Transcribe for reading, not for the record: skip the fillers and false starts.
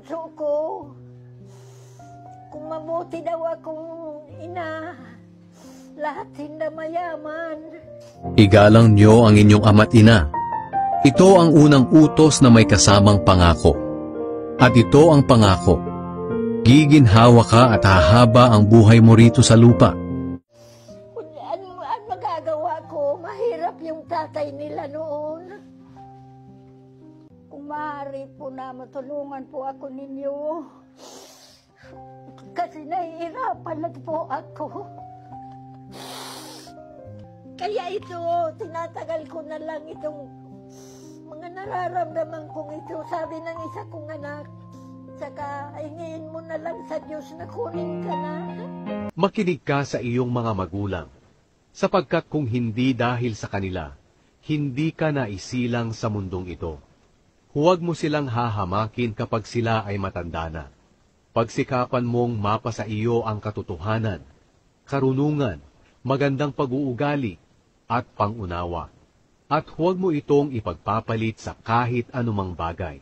bunso ko. Kung mabuti daw akong ina, lahat sila mayaman. Igalang niyo ang inyong ama't ina. Ito ang unang utos na may kasamang pangako. At ito ang pangako. Giginhawa ka at hahaba ang buhay mo rito sa lupa. Ano magagawa ko? Mahirap yung tatay nila noon. Kung maaari po na matulungan po ako ninyo. Kasi nahihirapan na po ako. Kaya ito, tinatagal ko na lang itong mga nararamdaman kong ito. Sabi ng isa kong anak, saka hingin mo na lang sa Diyos na kunin ka na. Makinig ka sa iyong mga magulang, sapagkat kung hindi dahil sa kanila, hindi ka naisilang sa mundong ito. Huwag mo silang hahamakin kapag sila ay matanda na. Pagsikapan mong mapa sa iyo ang katotohanan, karunungan, magandang pag-uugali, at pangunawa. At huwag mo itong ipagpapalit sa kahit anumang bagay.